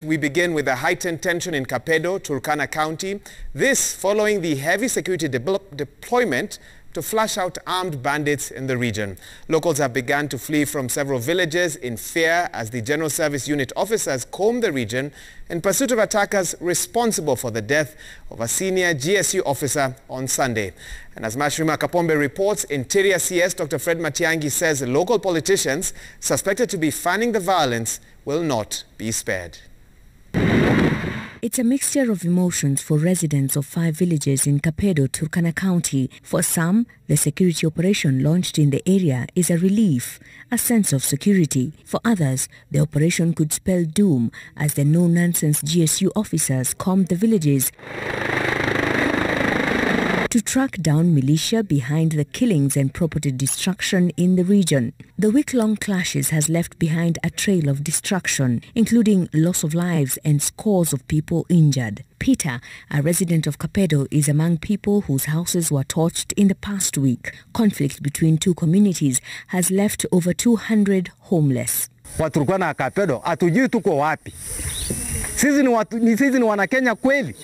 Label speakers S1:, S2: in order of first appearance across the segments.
S1: We begin with the heightened tension in Kapedo, Turkana County. This following the heavy security deployment to flush out armed bandits in the region. Locals have begun to flee from several villages in fear as the General Service Unit officers comb the region in pursuit of attackers responsible for the death of a senior GSU officer on Sunday. And as Mashirima Kapombe reports, Interior CS Dr. Fred Matiang'i says local politicians suspected to be fanning the violence will not be spared.
S2: It's a mixture of emotions for residents of 5 villages in Kapedo, Turkana County. For some, the security operation launched in the area is a relief, a sense of security. For others, the operation could spell doom as the no-nonsense GSU officers combed the villages to track down militia behind the killings and property destruction in the region. The week-long clashes has left behind a trail of destruction, including loss of lives and scores of people injured. Peter, a resident of Kapedo, is among people whose houses were torched in the past week. Conflict between two communities has left over 200 homeless.
S3: Turkana Kapedo, hatujui tuko wapi. Sisi ni Wanakenya kweli.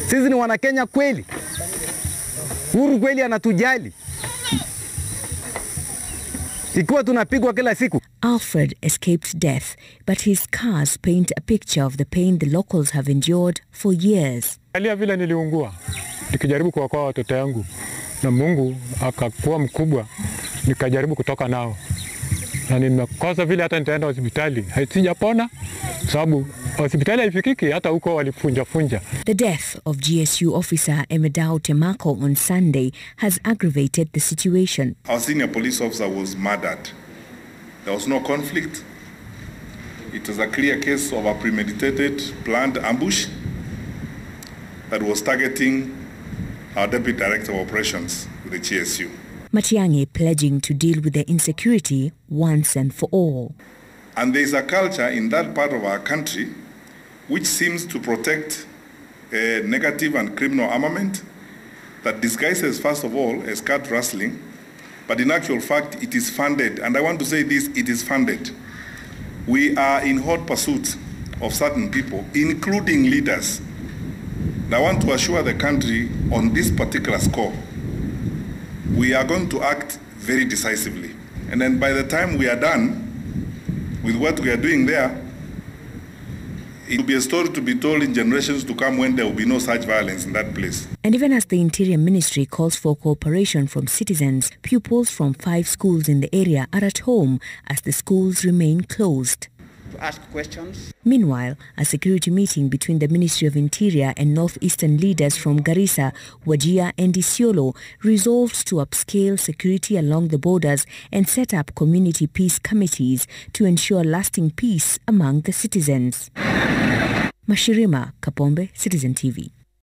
S3: Sisi ni Wanakenya kweli. Huru kweli anatujali. Ikiwa tunapigwa kila siku.
S2: Alfred escaped death, but his scars paint a picture of the pain the locals have endured for years.
S4: Alia vile niliungua, nikijaribu kuokoa watoto yangu, na Mungu akakuwa mkubwa, nikajaribu kutoka nao. Na nimekosa vile hata nitaenda hospitali, sijapona sababu hospitali haifikiki, hata huko walifunja.
S2: The death of GSU officer Emedao Temako on Sunday has aggravated the situation.
S5: Our senior police officer was murdered. There was no conflict. It was a clear case of a premeditated, planned ambush that was targeting our Deputy Director of Operations with the GSU.
S2: Matiang'i pledging to deal with the insecurity once and for all.
S5: And there is a culture in that part of our country which seems to protect negative and criminal armament that disguises, first of all, as cat rustling, but in actual fact, it is funded. And I want to say this, it is funded. We are in hot pursuit of certain people, including leaders. And I want to assure the country on this particular score, we are going to act very decisively. And then by the time we are done with what we are doing there, it will be a story to be told in generations to come when there will be no such violence in that place.
S2: And even as the Interior Ministry calls for cooperation from citizens, pupils from 5 schools in the area are at home as the schools remain closed.
S6: To ask questions.
S2: Meanwhile, a security meeting between the Ministry of Interior and northeastern leaders from Garissa, Wajir and Isiolo resolved to upscale security along the borders and set up community peace committees to ensure lasting peace among the citizens. Mashirima Kapombe, Citizen TV.